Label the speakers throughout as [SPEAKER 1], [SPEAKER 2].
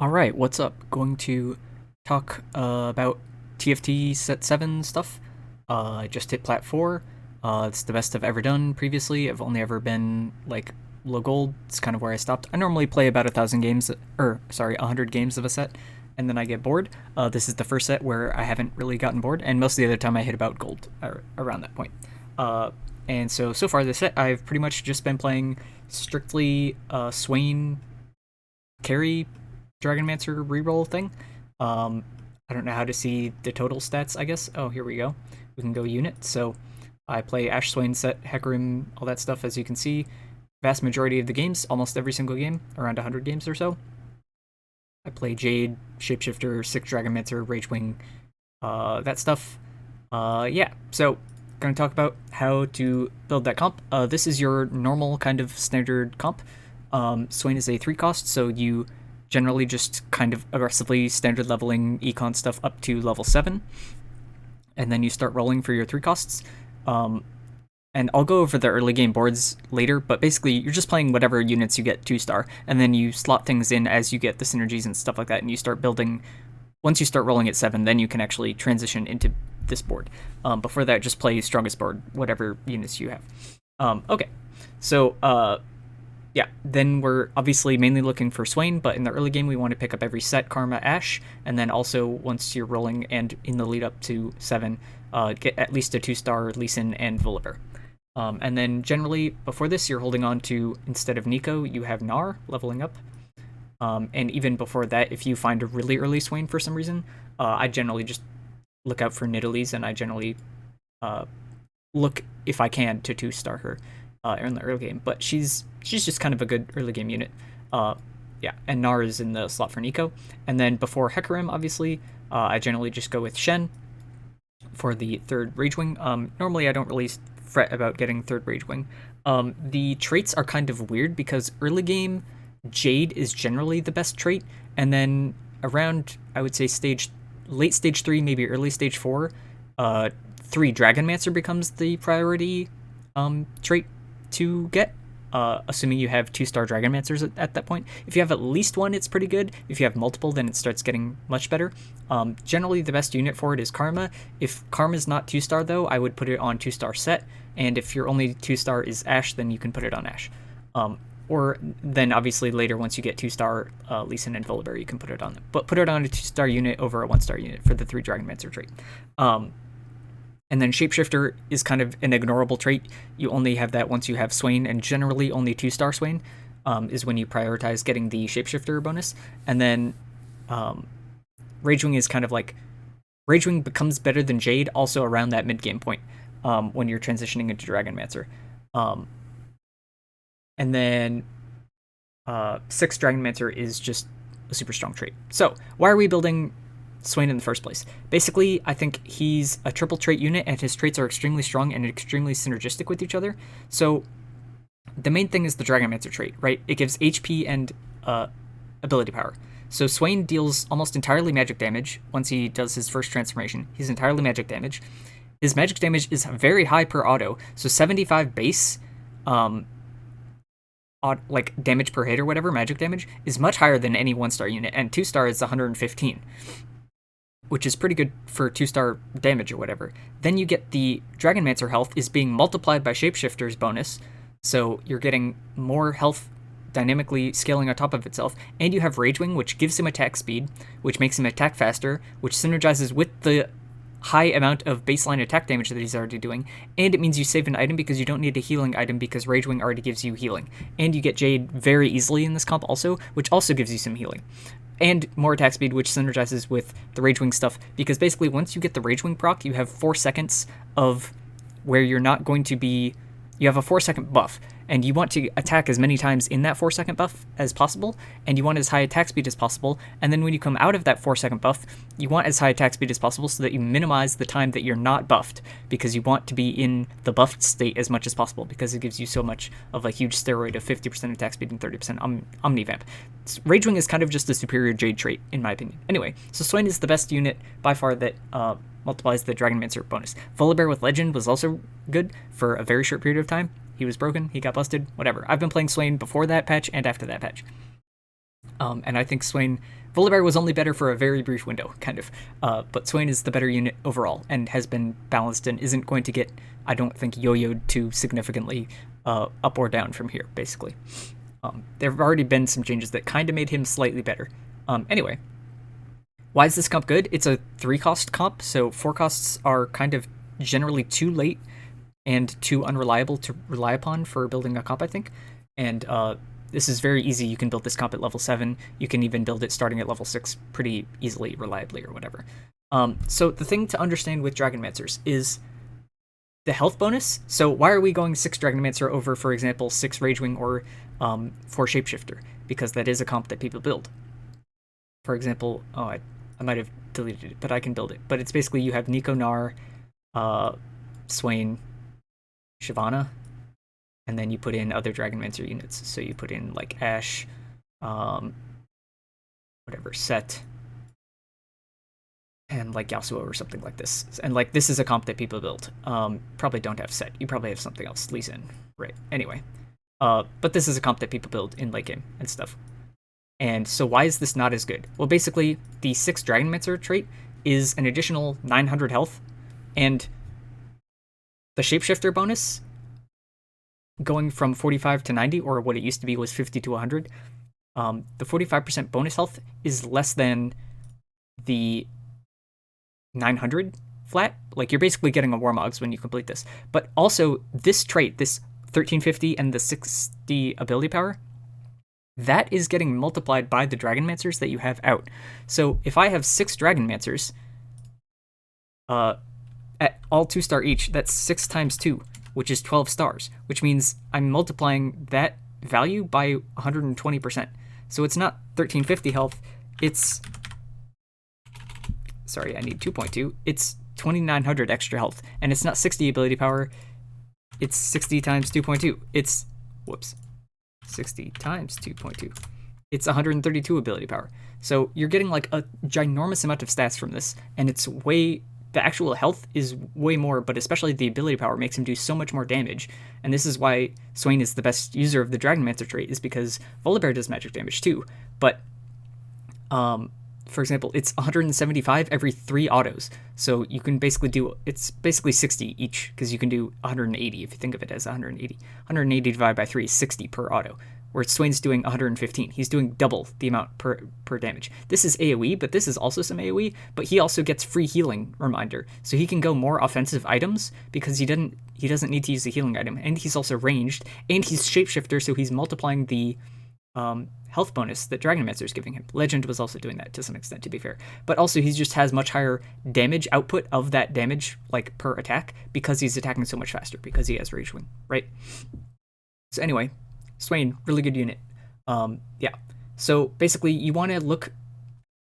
[SPEAKER 1] Alright, what's up? Going to talk about TFT Set 7 stuff. I just hit Plat 4. It's the best I've ever done previously. I've only ever been, like, low gold. It's kind of where I stopped. I normally play about 1,000 games, 100 games of a set, and then I get bored. This is the first set where I haven't really gotten bored, and most of the other time I hit about gold, around that point. And so far this set, I've pretty much just been playing strictly Swain carry Dragonmancer reroll thing. I don't know how to see the total stats, I guess. Oh, here we go. We can go unit. So I play Ash, Swain, Set, Hecarim, all that stuff, as you can see. Vast majority of the games, almost every single game, around 100 games or so. I play Jade, Shapeshifter, Six Dragonmancer, Ragewing, that stuff. Yeah, so going to talk about how to build that comp. This is your normal kind of standard comp. Swain is a 3 cost, so you generally just kind of aggressively standard leveling econ stuff up to level 7. And then you start rolling for your 3 costs. And I'll go over the early game boards later, but basically you're just playing whatever units you get 2-star, and then you slot things in as you get the synergies and stuff like that, and you start building. Once you start rolling at 7, then you can actually transition into this board. Before that, just play strongest board, whatever units you have. Okay, so yeah, then we're obviously mainly looking for Swain, but in the early game we want to pick up every set, Karma, Ash, and then also once you're rolling and in the lead up to 7, get at least a 2-star Lee Sin and Volibear. And then generally before this you're holding on to, instead of Nico, you have Gnar leveling up. And even before that, if you find a really early Swain for some reason, I generally just look out for Nidalee's, and I generally look, if I can, to 2-star her in the early game. But she's just kind of a good early game unit. Yeah, and Gnar is in the slot for Nico. And then before Hecarim, obviously, I generally just go with Shen for the 3rd Ragewing. Normally I don't really fret about getting 3rd Ragewing. The traits are kind of weird because early game Jade is generally the best trait, and then around, I would say, late stage 3, maybe early stage 4, 3 Dragonmancer becomes the priority trait to get, assuming you have 2-star Dragonmancers at that point. If you have at least one, it's pretty good. If you have multiple, then it starts getting much better. Generally, the best unit for it is Karma. If Karma's not 2-star, though, I would put it on 2-star Set, and if your only 2-star is Ash, then you can put it on Ash. Or then, obviously, later, once you get 2-star Lee Sin and Volibear, you can put it on them. But put it on a 2-star unit over a 1-star unit for the 3 Dragonmancer trait. And then Shapeshifter is kind of an ignorable trait. You only have that once you have Swain, and generally only 2-star Swain is when you prioritize getting the Shapeshifter bonus. And then Ragewing is kind of like, Ragewing becomes better than Jade also around that mid-game point when you're transitioning into Dragonmancer. And then 6 Dragonmancer is just a super strong trait. So why are we building Swain in the first place? Basically, I think he's a triple trait unit, and his traits are extremely strong and extremely synergistic with each other. So the main thing is the Dragonmancer trait, right? It gives HP and ability power. So Swain deals almost entirely magic damage once he does his first transformation. He's entirely magic damage. His magic damage is very high per auto, so 75 base, like damage per hit or whatever, magic damage, is much higher than any 1-star unit, and 2-star is 115. Which is pretty good for 2-star damage or whatever. Then you get the Dragonmancer health is being multiplied by Shapeshifter's bonus, so you're getting more health dynamically scaling on top of itself, and you have Ragewing, which gives him attack speed, which makes him attack faster, which synergizes with the high amount of baseline attack damage that he's already doing, and it means you save an item because you don't need a healing item because Ragewing already gives you healing. And you get Jade very easily in this comp also, which also gives you some healing. And more attack speed, which synergizes with the Ragewing stuff, because basically once you get the Ragewing proc, you have 4 seconds of where you're not going to be... You have a 4-second buff, and you want to attack as many times in that 4-second buff as possible, and you want as high attack speed as possible, and then when you come out of that 4-second buff, you want as high attack speed as possible so that you minimize the time that you're not buffed, because you want to be in the buffed state as much as possible, because it gives you so much of a huge steroid of 50% attack speed and 30% Omnivamp. Ragewing is kind of just a superior Jade trait, in my opinion. Anyway, so Swain is the best unit by far that multiplies the Dragonmancer bonus. Volibear with Legend was also good for a very short period of time. He was broken, he got busted, whatever. I've been playing Swain before that patch and after that patch. And I think Swain Volibear was only better for a very brief window, kind of. But Swain is the better unit overall and has been balanced and isn't going to get, I don't think, yo-yoed too significantly up or down from here, basically. There have already been some changes that kind of made him slightly better. Anyway, why is this comp good? It's a 3-cost comp, so 4 costs are kind of generally too late and too unreliable to rely upon for building a comp, I think. And this is very easy. You can build this comp at level 7. You can even build it starting at level 6 pretty easily, reliably, or whatever. So the thing to understand with Dragonmancers is the health bonus. So why are we going 6 Dragonmancer over, for example, 6 Ragewing or 4 Shapeshifter? Because that is a comp that people build. For example, I might have deleted it, but I can build it. But it's basically you have Nico Gnar, Swain, Shyvana, and then you put in other Dragonmancer units. So you put in like Ashe, whatever, Set, and like Yasuo or something like this. And like this is a comp that people build. Probably don't have Set. You probably have something else. Lee Sin, right? Anyway, but this is a comp that people build in late game and stuff. And so why is this not as good? Well, basically, the 6 Dragonmancer trait is an additional 900 health, and the Shapeshifter bonus going from 45 to 90, or what it used to be was 50 to 100, the 45% bonus health is less than the 900 flat. Like, you're basically getting a Warmogs when you complete this. But also, this trait, this 1350 and the 60 ability power, that is getting multiplied by the Dragonmancers that you have out. So if I have 6 Dragonmancers, at all 2-star each, that's 6 times 2, which is 12 stars, which means I'm multiplying that value by 120%. So it's not 1350 health, it's... Sorry, I need 2.2. It's 2900 extra health, and it's not 60 ability power, it's 60 times 2.2. It's... Whoops. 60 times 2.2. It's 132 ability power. So you're getting like a ginormous amount of stats from this, and it's way... The actual health is way more, but especially the ability power makes him do so much more damage. And this is why Swain is the best user of the Dragonmancer trait, is because Volibear does magic damage too. But, for example, it's 175 every 3 autos. So you can basically do, it's basically 60 each, because you can do 180 if you think of it as 180. 180 divided by 3 is 60 per auto, where Swain's doing 115. He's doing double the amount per damage. This is AoE, but this is also some AoE, but he also gets free healing reminder. So he can go more offensive items because he doesn't need to use a healing item, and he's also ranged, and he's Shapeshifter, so he's multiplying the health bonus that Dragonmancer is giving him. Legend was also doing that to some extent, to be fair. But also he just has much higher damage output of that damage, like per attack, because he's attacking so much faster, because he has Ragewing, right? So anyway, Swain, really good unit. Yeah. So basically, you want to look...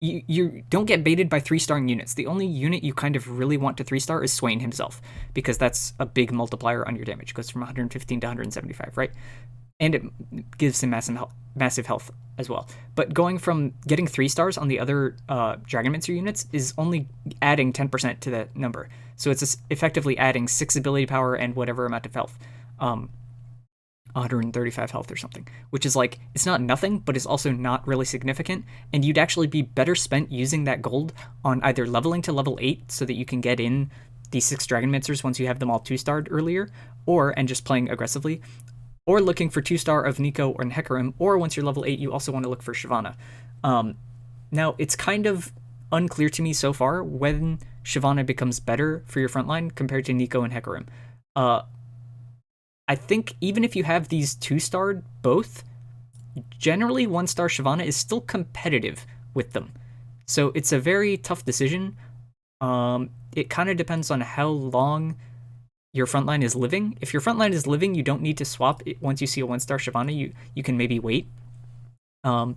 [SPEAKER 1] You don't get baited by 3-starring units. The only unit you kind of really want to 3-star is Swain himself, because that's a big multiplier on your damage. It goes from 115 to 175, right? And it gives him massive health as well. But going from getting 3 stars on the other Dragonmancer units is only adding 10% to that number. So it's effectively adding 6 ability power and whatever amount of health. 135 health or something, which is like, it's not nothing, but it's also not really significant, and you'd actually be better spent using that gold on either leveling to level 8 so that you can get in these 6 Dragonmancers once you have them all 2-starred earlier, and just playing aggressively, or looking for 2-star of Nico or Hecarim, or once you're level 8, you also want to look for Shyvana. Now, it's kind of unclear to me so far when Shyvana becomes better for your frontline compared to Nico and Hecarim. I think even if you have these 2-starred both, generally 1-star Shyvana is still competitive with them. So it's a very tough decision. It kind of depends on how long your frontline is living. If your frontline is living, you don't need to swap it once you see a 1-star Shyvana. You can maybe wait. But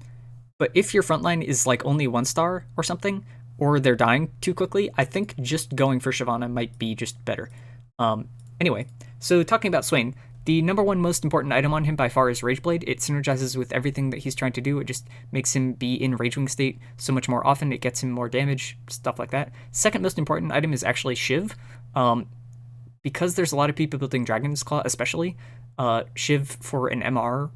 [SPEAKER 1] if your frontline is like only 1-star or something, or they're dying too quickly, I think just going for Shyvana might be just better. Anyway, so talking about Swain, the number 1 most important item on him by far is Rageblade. It synergizes with everything that he's trying to do. It just makes him be in Ragewing state so much more often. It gets him more damage, stuff like that. Second most important item is actually Shiv. Because there's a lot of people building Dragon's Claw, especially, Shiv for an MR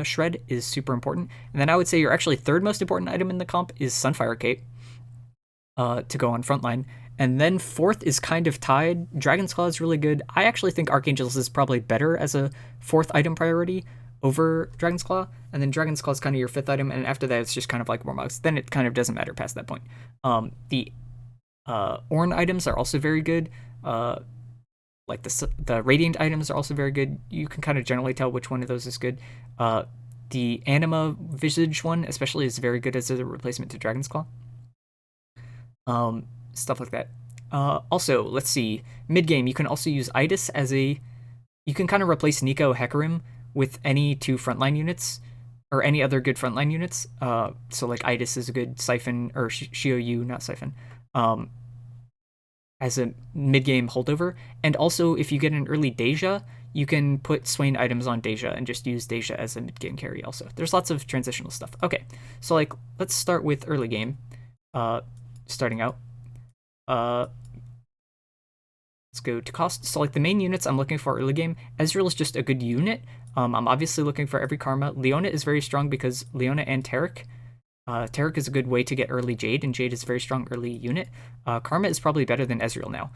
[SPEAKER 1] Shred is super important. And then I would say your actually third most important item in the comp is Sunfire Cape to go on frontline. And then fourth is kind of tied. Dragon's Claw is really good. I actually think Archangel's is probably better as a fourth item priority over Dragon's Claw. And then Dragon's Claw is kind of your fifth item. And after that, it's just kind of like Warmogs. Then it kind of doesn't matter past that point. The Ornn items are also very good. Like the Radiant items are also very good. You can kind of generally tell which one of those is good. The Anima Visage one, especially, is very good as a replacement to Dragon's Claw. Stuff like that. Also, let's see. Mid game, you can also use Itis as a. You can kind of replace Nico Hecarim with any two frontline units or any other good frontline units. So like Itis is a good Siphon or Shio-Yu, not Siphon. As a mid game holdover, and also if you get an early Deja, you can put Swain items on Deja and just use Deja as a mid game carry. Also, there's lots of transitional stuff. Okay, so like let's start with early game. Starting out, let's go to cost. So like the main units I'm looking for early game, Ezreal is just a good unit. I'm obviously looking for every Karma. Leona is very strong because Leona and Taric. Taric is a good way to get early Jade, and Jade is a very strong early unit. Karma is probably better than Ezreal now.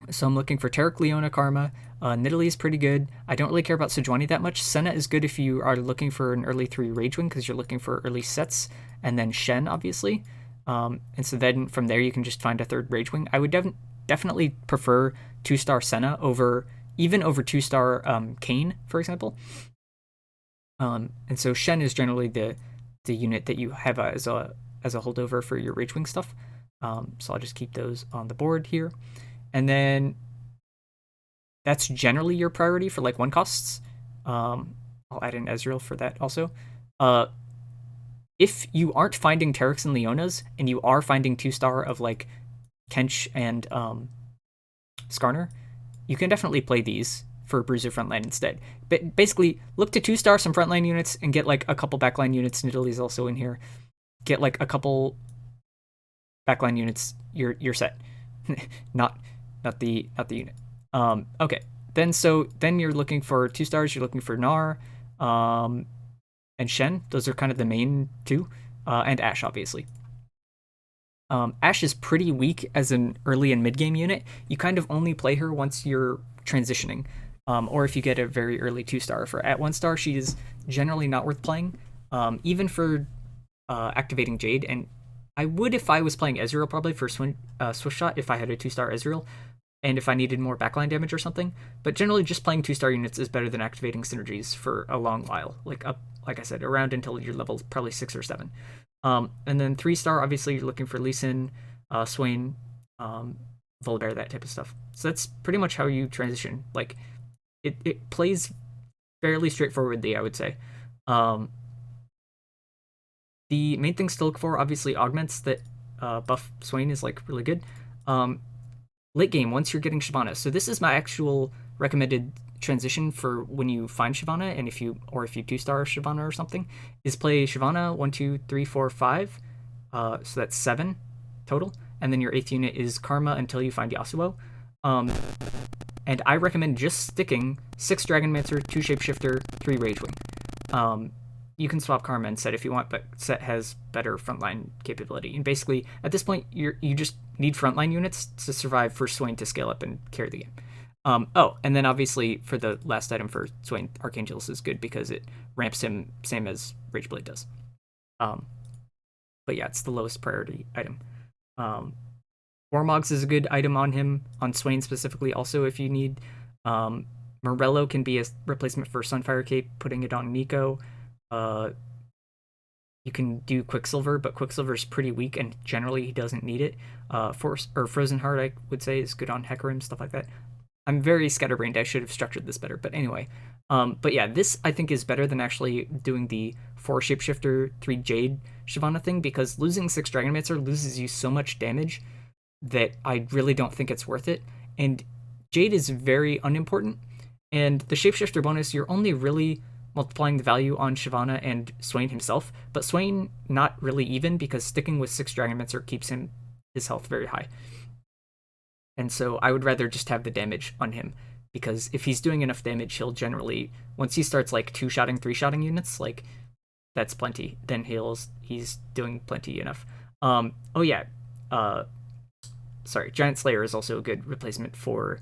[SPEAKER 1] So I'm looking for Taric, Leona, Karma. Nidalee is pretty good. I don't really care about Sejuani that much. Senna is good if you are looking for an early 3 Ragewing because you're looking for early sets, and then Shen, obviously. And so then from there you can just find a third Ragewing. I would definitely prefer 2-star Senna over 2-star Kayn, for example. And so Shen is generally the unit that you have as a holdover for your Ragewing stuff. So I'll just keep those on the board here. And then that's generally your priority for like 1 costs. I'll add in Ezreal for that also. If you aren't finding Tarics and Leonas, and you are finding 2-star of like Kench and Skarner, you can definitely play these for Bruiser frontline instead. But basically, look to 2-star some frontline units and get like a couple backline units. Nidalee's also in here. Get like a couple backline units. You're set. not the unit. Okay. Then you're looking for 2 stars. You're looking for Gnar, and Shen. Those are kind of the main 2, and Ashe obviously. Ashe is pretty weak as an early and mid game unit. You kind of only play her once you're transitioning. Or if you get a very early 2-star. For at 1-star, she is generally not worth playing, even for activating Jade. And I would if I was playing Ezreal, probably for Swift Shot if I had a 2-star Ezreal, and if I needed more backline damage or something. But generally, just playing 2-star units is better than activating synergies for a long while, like I said, around until you're level probably 6 or 7. And then 3-star, obviously, you're looking for Lee Sin, Swain, Volibear, that type of stuff. So that's pretty much how you transition. Like, it plays fairly straightforwardly, I would say. The main things to look for, obviously, augments that buff Swain is like really good. Late game, once you're getting Shyvana. So this is my actual recommended transition for when you find Shyvana, and if you 2-star Shyvana or something, is play Shyvana 1, 2, 3, 4, 5. So that's 7 total. And then your 8th unit is Karma until you find Yasuo. And I recommend just sticking 6 Dragonmancer, 2 Shapeshifter, 3 Ragewing. You can swap Karma and Set if you want, but Set has better frontline capability. And basically, at this point, you just need frontline units to survive for Swain to scale up and carry the game. And then obviously for the last item for Swain, Archangel's is good because it ramps him same as Rageblade does. But yeah, it's the lowest priority item. Warmogs is a good item on him, on Swain specifically, also if you need. Morello can be a replacement for Sunfire Cape, putting it on Nico. You can do Quicksilver, but Quicksilver is pretty weak, and generally he doesn't need it. Frozen Heart, I would say, is good on Hecarim, stuff like that. I'm very scatterbrained. I should have structured this better, but anyway. But yeah, this I think is better than actually doing the 4 Shapeshifter, 3 Jade Shyvana thing, because losing 6 Dragonmancer loses you so much damage that I really don't think it's worth it. And Jade is very unimportant, and the Shapeshifter bonus, you're only really multiplying the value on Shyvana and Swain himself, but Swain not really even, because sticking with 6 Dragonmancer keeps his health very high. And so I would rather just have the damage on him. because if he's doing enough damage, he'll generally, once he starts like 2-shotting, 3-shotting units, like that's plenty. Then he's doing plenty enough. Oh yeah, sorry, Giant Slayer is also a good replacement for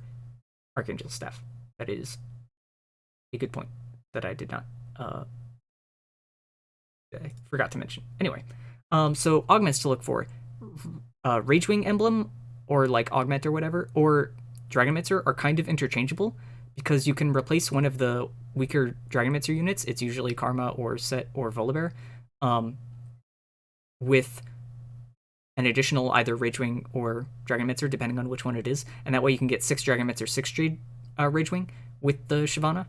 [SPEAKER 1] Archangel Staff. That is a good point that I did not, I forgot to mention. Anyway, so augments to look for, Ragewing Emblem or like Augment or whatever, or Dragonmancer are kind of interchangeable because you can replace one of the weaker Dragonmancer units. It's usually Karma or Set or Volibear, with an additional either Ragewing or Dragonmancer, depending on which one it is, and that way you can get 6 Dragonmancer, 6 Jade Ragewing with the Shyvana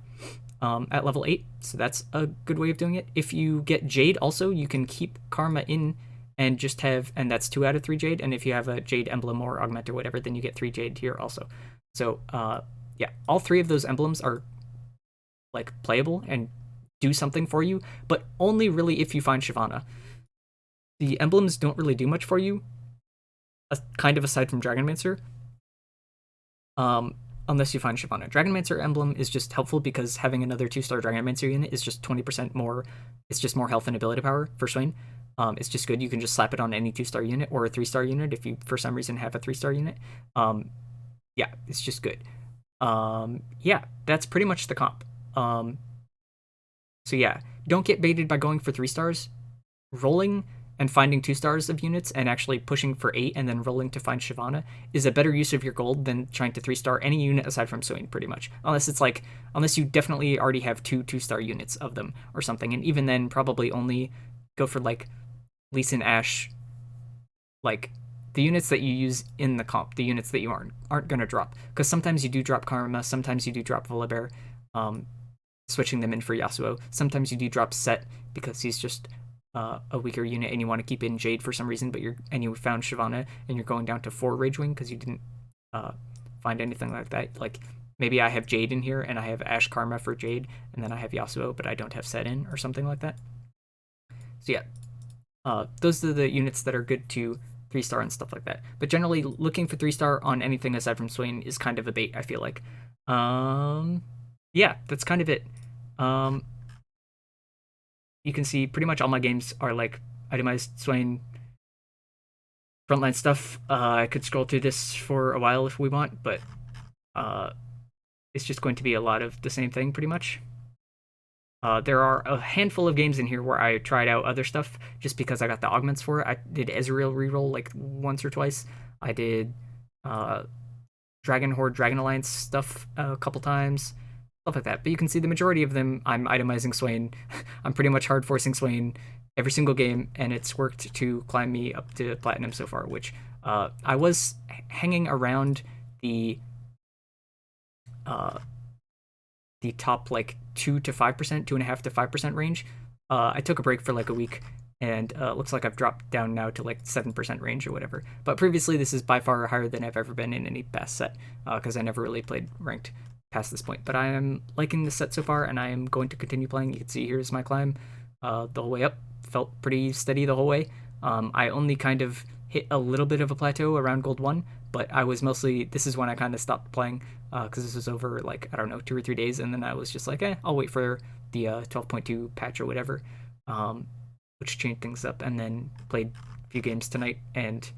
[SPEAKER 1] at level 8. So that's a good way of doing it. If you get Jade, also you can keep Karma in and just have, and that's 2 out of 3 Jade. And if you have a Jade emblem or Augment or whatever, then you get 3 Jade here also. So yeah, all 3 of those emblems are like playable and do something for you, but only really if you find Shyvana. The emblems don't really do much for you, kind of aside from Dragonmancer, unless you find Shyvana. Dragonmancer emblem is just helpful because having another 2-star Dragonmancer unit is just 20% more. It's just more health and ability power for Swain. It's just good. You can just slap it on any 2-star unit or a 3-star unit if you, for some reason, have a 3-star unit. Yeah, it's just good. Yeah, that's pretty much the comp. So yeah, don't get baited by going for 3 stars. Rolling and finding 2 stars of units and actually pushing for 8 and then rolling to find Shyvana is a better use of your gold than trying to 3-star any unit aside from Swain, pretty much. Unless you definitely already have 2-star units of them or something, and even then probably only go for like Lee Sin Ash, like the units that you use in the comp, the units that you aren't gonna drop, because sometimes you do drop Karma, sometimes you do drop Volibear, switching them in for Yasuo. Sometimes you do drop Set because he's just a weaker unit and you want to keep in Jade for some reason, but you found Shyvana and you're going down to 4 Ragewing because you didn't find anything like that. Like maybe I have Jade in here and I have Ash Karma for Jade, and then I have Yasuo, but I don't have Set in or something like that. So yeah, those are the units that are good to 3-star and stuff like that. But generally, looking for 3-star on anything aside from Swain is kind of a bait, I feel like. Yeah, that's kind of it. You can see pretty much all my games are like itemized Swain frontline stuff. I could scroll through this for a while if we want, but it's just going to be a lot of the same thing pretty much. There are a handful of games in here where I tried out other stuff just because I got the augments for it. I did Ezreal reroll like once or twice. I did Dragon Horde, Dragon Alliance stuff a couple times, stuff like that. But you can see the majority of them, I'm itemizing Swain. I'm pretty much hard forcing Swain every single game, and it's worked to climb me up to platinum so far, which I was hanging around the top like 2 to 5%, 2.5 to 5% range. I took a break for like a week, and looks like I've dropped down now to like 7% range or whatever. But previously, this is by far higher than I've ever been in any past set, because I never really played ranked past this point. But I am liking the set so far, and I am going to continue playing. You can see here's my climb the whole way up. Felt pretty steady the whole way. I only kind of hit a little bit of a plateau around gold 1, but I was mostly, this is when I kind of stopped playing, because this was over like, I don't know, 2 or 3 days, and then I was just like, I'll wait for the 12.2 patch or whatever, which changed things up, and then played a few games tonight and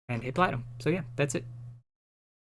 [SPEAKER 1] hit platinum. So yeah, that's it.